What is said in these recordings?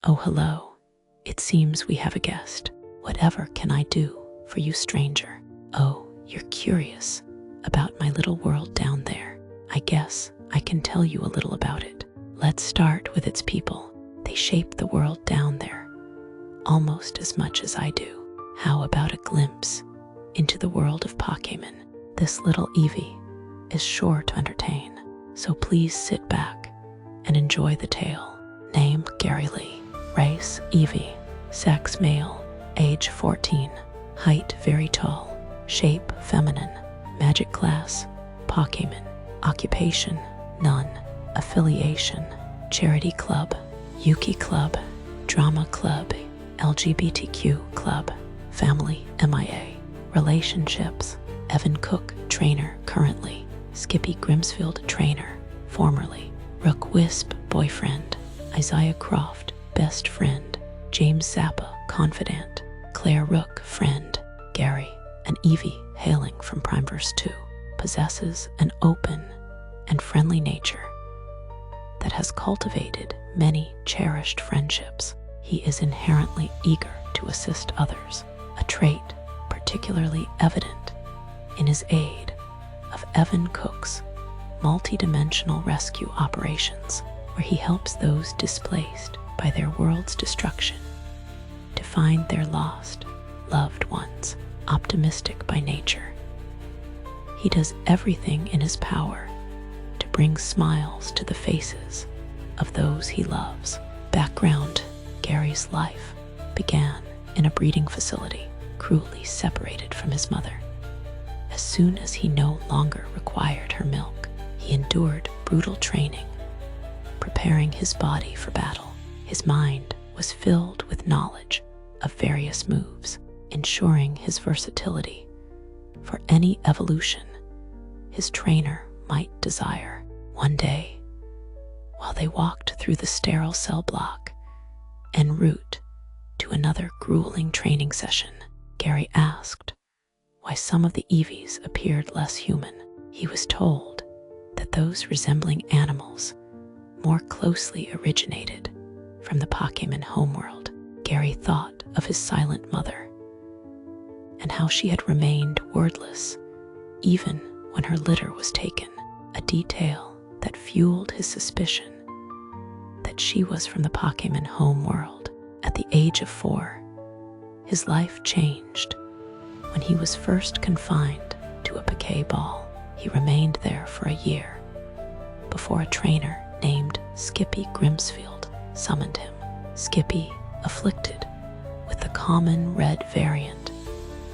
Oh, hello. It seems we have a guest. Whatever can I do for you, stranger? Oh, you're curious about my little world down there. I guess I can tell you a little about it. Let's start with its people. They shape the world down there almost as much as I do. How about a glimpse into the world of Pokémon? This little Eevee is sure to entertain, so please sit back and enjoy the tale. Name Gary Lee. Race Eevee. Sex male. Age 14. Height very tall. Shape feminine. Magic class Pokémon. Occupation none. Affiliation Charity Club, Yuki Club, Drama Club, LGBTQ Club. Family MIA. Relationships Evan Cook, trainer currently. Skippy Grimsfield, trainer formerly. Rook Wisp, boyfriend. Isaiah Croft, best friend. James Zappa, confidant. Claire Rook, friend. Gary, an Eevee hailing from Primeverse 2, possesses an open and friendly nature that has cultivated many cherished friendships. He is inherently eager to assist others, a trait particularly evident in his aid of Evan Cook's multi-dimensional rescue operations, where he helps those displaced by their world's destruction to find their lost loved ones. Optimistic by nature, he does everything in his power to bring smiles to the faces of those he loves. Background: Gary's life began in a breeding facility, cruelly separated from his mother. As soon as he no longer required her milk, he endured brutal training, preparing his body for battle. His mind was filled with knowledge of various moves, ensuring his versatility for any evolution his trainer might desire. One day, while they walked through the sterile cell block en route to another grueling training session, Gary asked why some of the Eevees appeared less human. He was told that those resembling animals more closely originated from the Pokémon homeworld. Gary thought of his silent mother and how she had remained wordless even when her litter was taken, a detail that fueled his suspicion that she was from the Pokémon homeworld. At the age of 4, his life changed when he was first confined to a Pokéball. He remained there for a year before a trainer named Skippy Grimsfield summoned him. Skippy, afflicted with the common red variant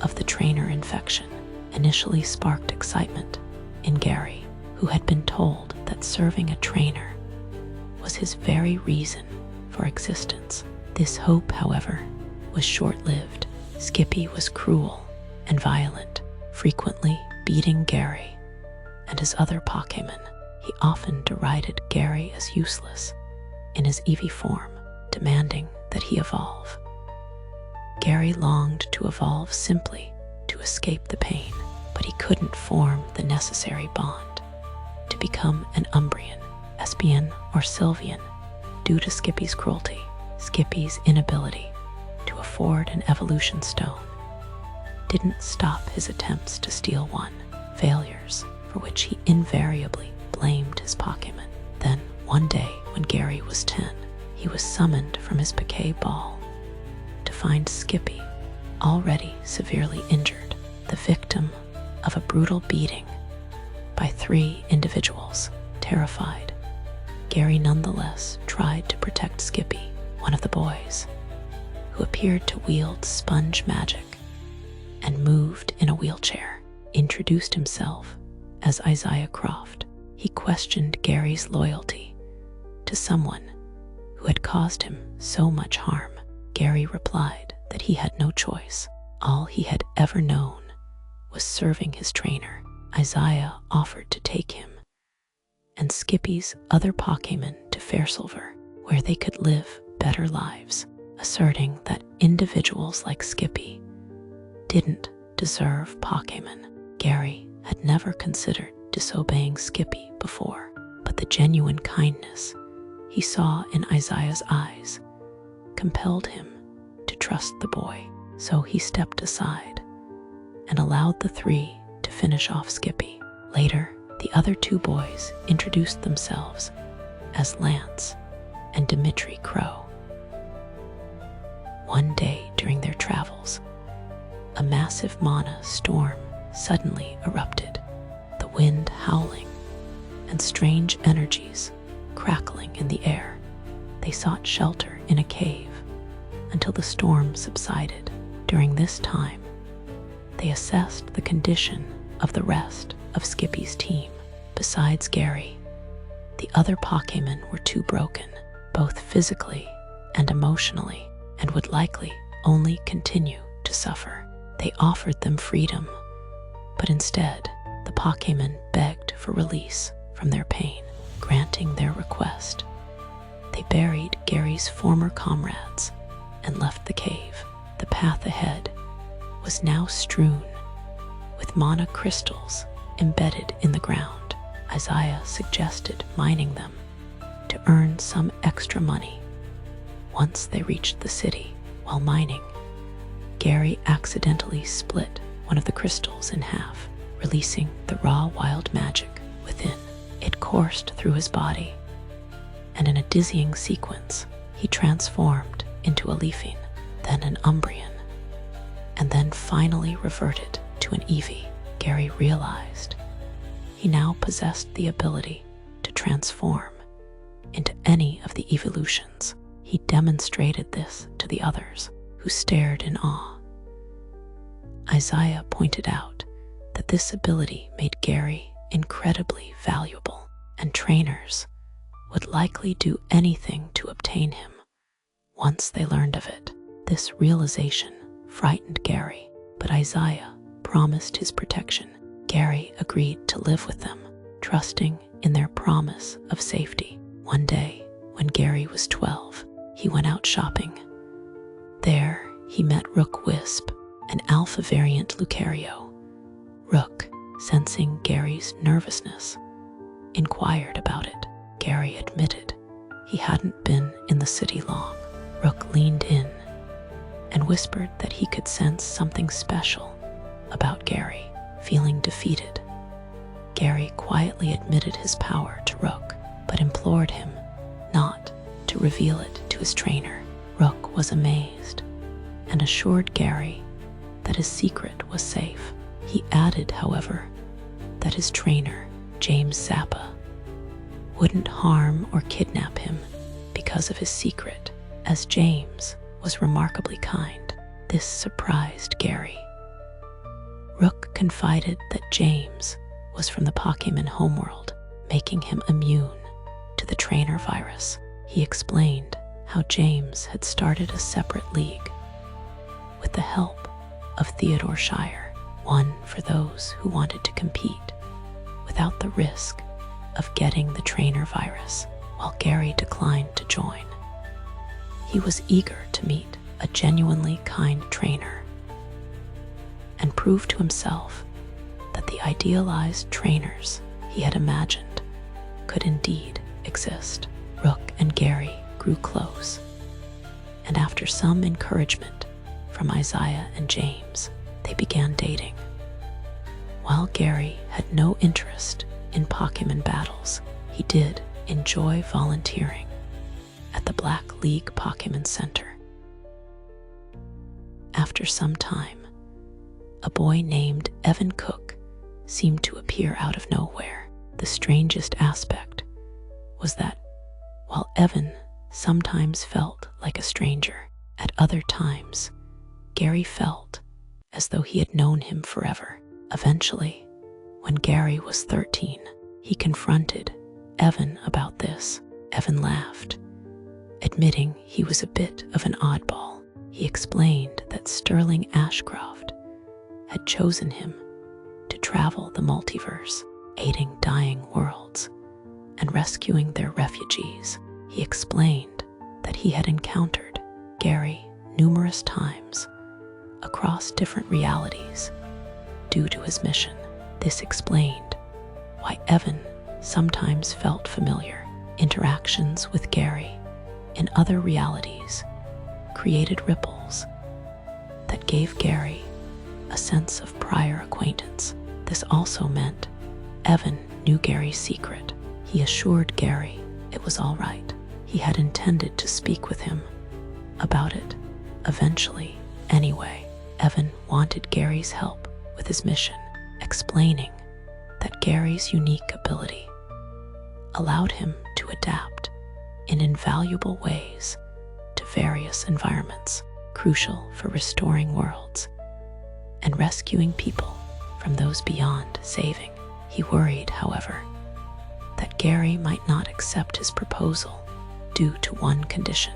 of the trainer infection, initially sparked excitement in Gary, who had been told that serving a trainer was his very reason for existence. This hope, however, was short-lived. Skippy was cruel and violent, frequently beating Gary and his other Pokémon. He often derided Gary as useless in his Eevee form, demanding that he evolve. Gary longed to evolve simply to escape the pain, but he couldn't form the necessary bond to become an Umbreon, Espeon, or Sylveon due to Skippy's cruelty. Skippy's inability to afford an evolution stone didn't stop his attempts to steal one, failures for which he invariably blamed his Pokémon. Then, one day when Gary was 10, he was summoned from his Pokéball to find Skippy already severely injured, the victim of a brutal beating by 3 individuals. Terrified, Gary nonetheless tried to protect Skippy. One of the boys, who appeared to wield sponge magic and moved in a wheelchair, introduced himself as Isaiah Croft. He questioned Gary's loyalty to someone who had caused him so much harm. Gary replied that he had no choice. All he had ever known was serving his trainer. Isaiah offered to take him and Skippy's other Pokémon to Fairsilver, where they could live better lives, asserting that individuals like Skippy didn't deserve Pokémon. Gary had never considered disobeying Skippy before, but the genuine kindness he saw in Isaiah's eyes compelled him to trust the boy, so he stepped aside and allowed the three to finish off Skippy. Later, the other two boys introduced themselves as Lance and Dimitri Crow. One day during their travels, a massive mana storm suddenly erupted, the wind howling and strange energies crackling in the air. They sought shelter in a cave until the storm subsided. During this time, they assessed the condition of the rest of Skippy's team. Besides Gary, the other Pokémon were too broken, both physically and emotionally, and would likely only continue to suffer. They offered them freedom, but instead, the Pokémon begged for release from their pain. Granting their request, they buried Gary's former comrades and left the cave. The path ahead was now strewn with mana crystals embedded in the ground. Isaiah suggested mining them to earn some extra money. Once they reached the city, while mining, Gary accidentally split one of the crystals in half, releasing the raw wild magic within. It coursed through his body, and in a dizzying sequence, he transformed into a Leafeon, then an Umbreon, and then finally reverted to an Eevee. Gary realized he now possessed the ability to transform into any of the evolutions. He demonstrated this to the others, who stared in awe. Isaiah pointed out that this ability made Gary incredibly valuable, and trainers would likely do anything to obtain him once they learned of it. This realization frightened Gary, but Isaiah promised his protection. Gary agreed to live with them, trusting in their promise of safety. One day, when Gary was 12, he went out shopping. There, he met Rook Wisp, an alpha variant Lucario. Rook, sensing Gary's nervousness, inquired about it. Gary admitted he hadn't been in the city long. Rook leaned in and whispered that he could sense something special about Gary. Feeling defeated, Gary quietly admitted his power to Rook, but implored him not to reveal it to his trainer. Rook was amazed and assured Gary that his secret was safe. He added, however, that his trainer, James Zappa, wouldn't harm or kidnap him because of his secret, as James was remarkably kind. This surprised Gary. Rook confided that James was from the Pokémon homeworld, making him immune to the trainer virus. He explained how James had started a separate league with the help of Theodore Shire, one for those who wanted to compete without the risk of getting the trainer virus, while Gary declined to join. He was eager to meet a genuinely kind trainer and prove to himself that the idealized trainers he had imagined could indeed exist. Rook and Gary grew close, and after some encouragement from Isaiah and James, they began dating. While Gary had no interest in Pokémon battles, he did enjoy volunteering at the Black League Pokémon Center. After some time, a boy named Evan Cook seemed to appear out of nowhere. The strangest aspect was that while Evan sometimes felt like a stranger, at other times, Gary felt as though he had known him forever. Eventually, when Gary was 13, he confronted Evan about this. Evan laughed, admitting he was a bit of an oddball. He explained that Sterling Ashcroft had chosen him to travel the multiverse, aiding dying worlds and rescuing their refugees. He explained that he had encountered Gary numerous times across different realities due to his mission. This explained why Evan sometimes felt familiar. Interactions with Gary in other realities created ripples that gave Gary a sense of prior acquaintance. This also meant Evan knew Gary's secret. He assured Gary it was all right. He had intended to speak with him about it eventually anyway. Evan wanted Gary's help with his mission, explaining that Gary's unique ability allowed him to adapt in invaluable ways to various environments, crucial for restoring worlds and rescuing people from those beyond saving. He worried, however, that Gary might not accept his proposal due to one condition.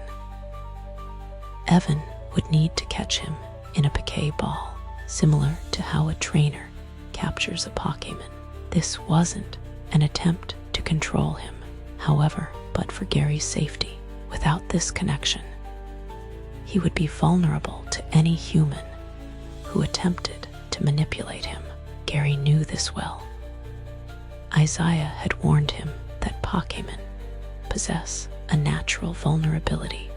Evan would need to catch him in a Poké ball, similar to how a trainer captures a Pokémon. This wasn't an attempt to control him, however, but for Gary's safety. Without this connection, he would be vulnerable to any human who attempted to manipulate him. Gary knew this well. Isaiah had warned him that Pokémon possess a natural vulnerability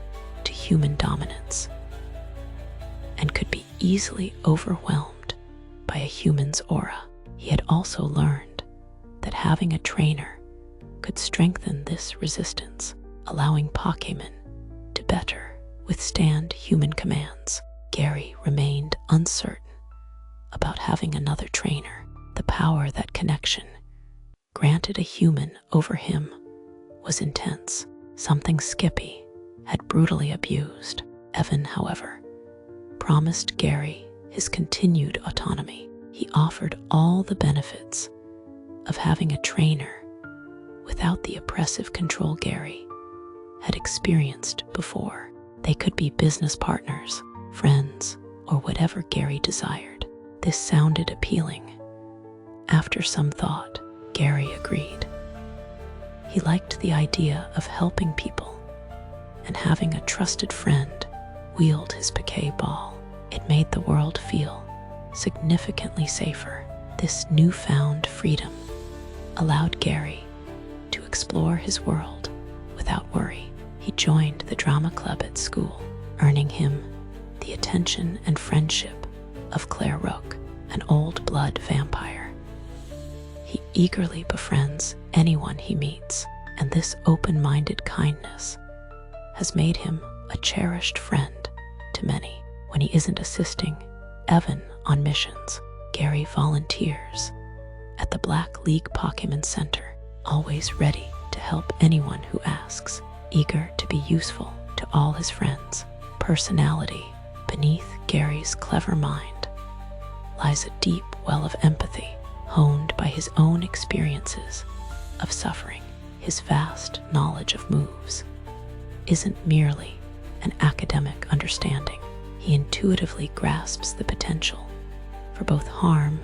to human dominance and could be easily overwhelmed by a human's aura. He had also learned that having a trainer could strengthen this resistance, allowing Pokémon to better withstand human commands. Gary remained uncertain about having another trainer. The power that connection granted a human over him was intense, something Skippy had brutally abused. Evan, however, promised Gary his continued autonomy. He offered all the benefits of having a trainer without the oppressive control Gary had experienced before. They could be business partners, friends, or whatever Gary desired. This sounded appealing. After some thought, Gary agreed. He liked the idea of helping people and having a trusted friend wield his Poké ball. It made the world feel significantly safer. This newfound freedom allowed Gary to explore his world without worry. He joined the drama club at school, earning him the attention and friendship of Claire Rook, an old-blood vampire. He eagerly befriends anyone he meets, and this open-minded kindness has made him a cherished friend to many. When he isn't assisting Evan on missions, Gary volunteers at the Black League Pokémon Center, always ready to help anyone who asks, eager to be useful to all his friends. Personality. Beneath Gary's clever mind lies a deep well of empathy, honed by his own experiences of suffering. His vast knowledge of moves isn't merely an academic understanding. He intuitively grasps the potential for both harm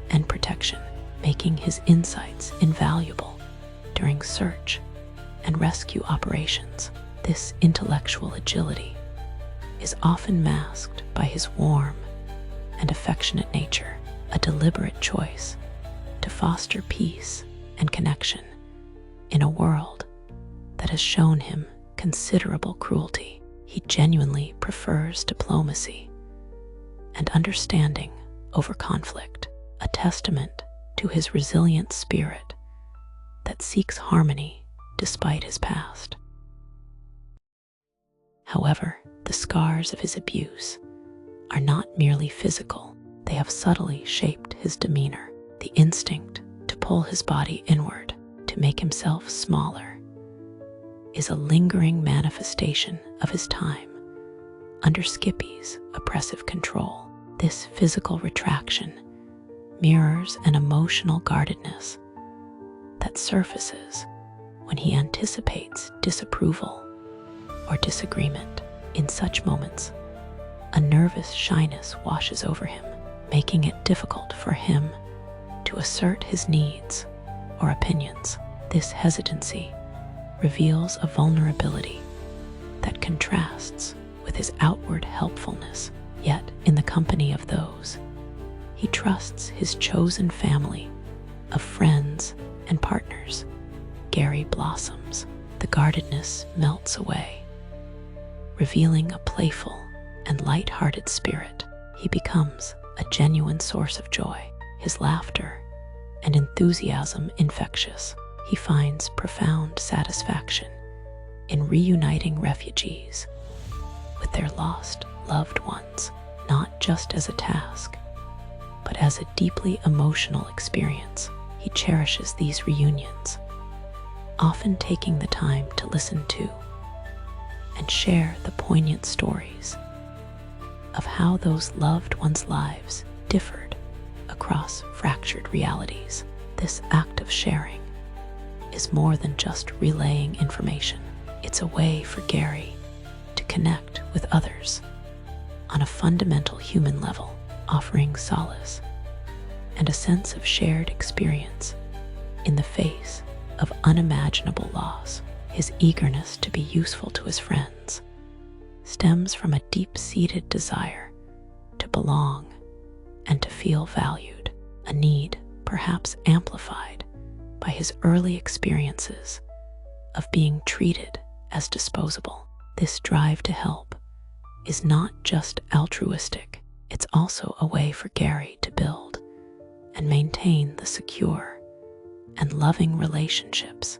and protection, making his insights invaluable during search and rescue operations. This intellectual agility is often masked by his warm and affectionate nature, a deliberate choice to foster peace and connection in a world that has shown him considerable cruelty. He genuinely prefers diplomacy and understanding over conflict, a testament to his resilient spirit that seeks harmony despite his past. However, the scars of his abuse are not merely physical. They have subtly shaped his demeanor. The instinct to pull his body inward to make himself smaller is a lingering manifestation of his time under Skippy's oppressive control. This physical retraction mirrors an emotional guardedness that surfaces when he anticipates disapproval or disagreement. In such moments, a nervous shyness washes over him, making it difficult for him to assert his needs or opinions. This hesitancy reveals a vulnerability that contrasts with his outward helpfulness. Yet, in the company of those he trusts, his chosen family of friends and partners, Gary blossoms. The guardedness melts away, revealing a playful and light-hearted spirit. He becomes a genuine source of joy, his laughter and enthusiasm infectious. He finds profound satisfaction in reuniting refugees with their lost loved ones, not just as a task, but as a deeply emotional experience. He cherishes these reunions, often taking the time to listen to and share the poignant stories of how those loved ones' lives differed across fractured realities. This act of sharing is more than just relaying information. It's a way for Gary to connect with others on a fundamental human level, offering solace and a sense of shared experience in the face of unimaginable loss. His eagerness to be useful to his friends stems from a deep-seated desire to belong and to feel valued, a need perhaps amplified by his early experiences of being treated as disposable. This drive to help is not just altruistic, it's also a way for Gary to build and maintain the secure and loving relationships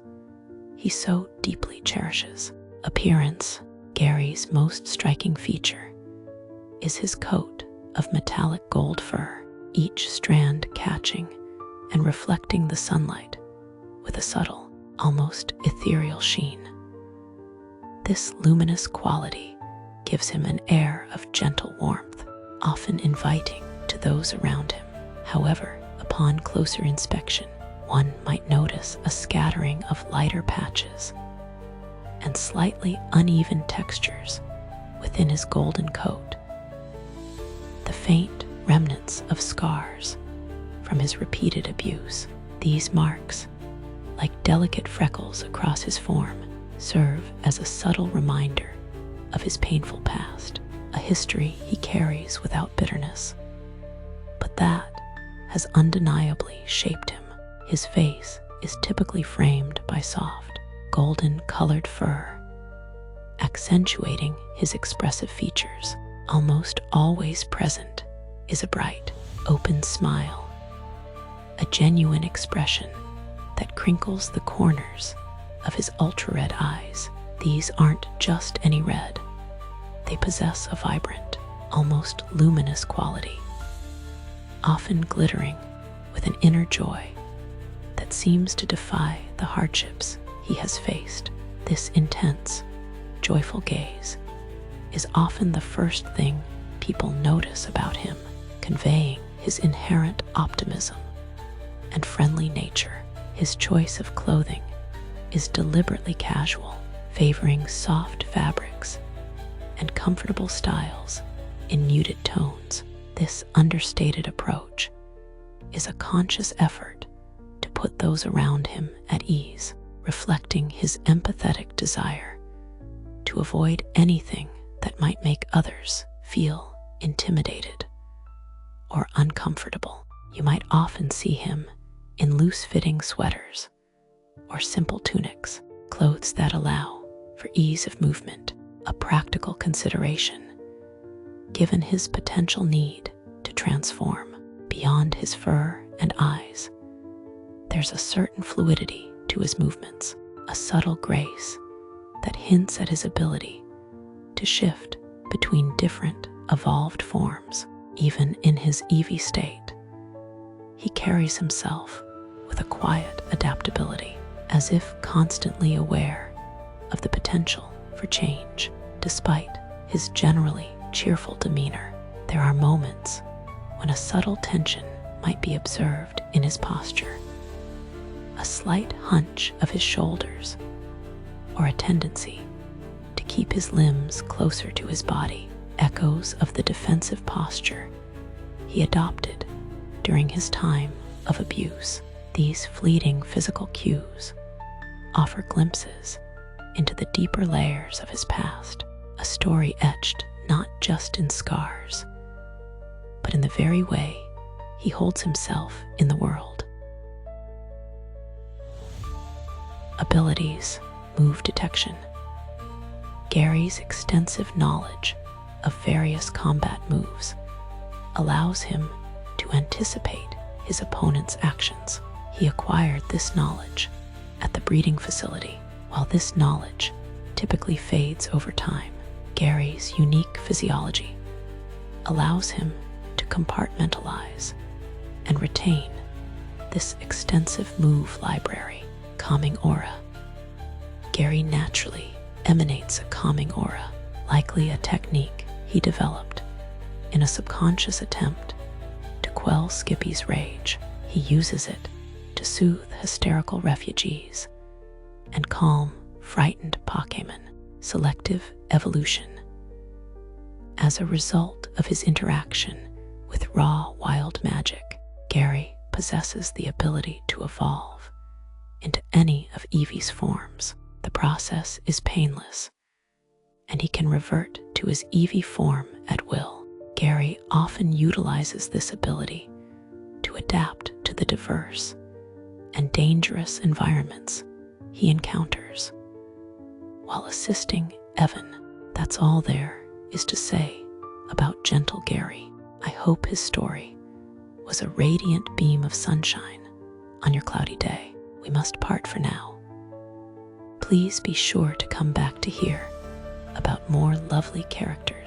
he so deeply cherishes. Appearance: Gary's most striking feature is his coat of metallic gold fur, each strand catching and reflecting the sunlight with a subtle, almost ethereal sheen. This luminous quality gives him an air of gentle warmth, often inviting to those around him. However, upon closer inspection, one might notice a scattering of lighter patches and slightly uneven textures within his golden coat. The faint remnants of scars from his repeated abuse. These marks, like delicate freckles across his form, serve as a subtle reminder of his painful past, a history he carries without bitterness, but that has undeniably shaped him. His face is typically framed by soft, golden-colored fur, accentuating his expressive features. Almost always present is a bright, open smile, a genuine expression that crinkles the corners of his ultra-red eyes. These aren't just any red. They possess a vibrant, almost luminous quality, often glittering with an inner joy that seems to defy the hardships he has faced. This intense, joyful gaze is often the first thing people notice about him, conveying his inherent optimism and friendly nature. His choice of clothing is deliberately casual, favoring soft fabrics and comfortable styles in muted tones. This understated approach is a conscious effort to put those around him at ease, reflecting his empathetic desire to avoid anything that might make others feel intimidated or uncomfortable. You might often see him in loose-fitting sweaters or simple tunics, clothes that allow for ease of movement, a practical consideration given his potential need to transform. Beyond his fur and eyes, there's a certain fluidity to his movements, a subtle grace that hints at his ability to shift between different evolved forms. Even in his Eevee state, he carries himself with a quiet adaptability, as if constantly aware of the potential for change. Despite his generally cheerful demeanor, there are moments when a subtle tension might be observed in his posture, a slight hunch of his shoulders, or a tendency to keep his limbs closer to his body, echoes of the defensive posture he adopted during his time of abuse. These fleeting physical cues offer glimpses into the deeper layers of his past, a story etched not just in scars, but in the very way he holds himself in the world. Abilities: move detection. Gary's extensive knowledge of various combat moves allows him to anticipate his opponent's actions. He acquired this knowledge at the breeding facility. While this knowledge typically fades over time, Gary's unique physiology allows him to compartmentalize and retain this extensive move library. Calming aura. Gary naturally emanates a calming aura, likely a technique he developed in a subconscious attempt to quell Skippy's rage. He uses it to soothe hysterical refugees and calm frightened Pokémon. Selective evolution. As a result of his interaction with raw wild magic, Gary possesses the ability to evolve into any of Eevee's forms. The process is painless, and he can revert to his Eevee form at will. Gary often utilizes this ability to adapt to the diverse and dangerous environments he encounters while assisting Evan. That's all there is to say about gentle Gary. I hope his story was a radiant beam of sunshine on your cloudy day. We must part for now. Please be sure to come back to hear about more lovely characters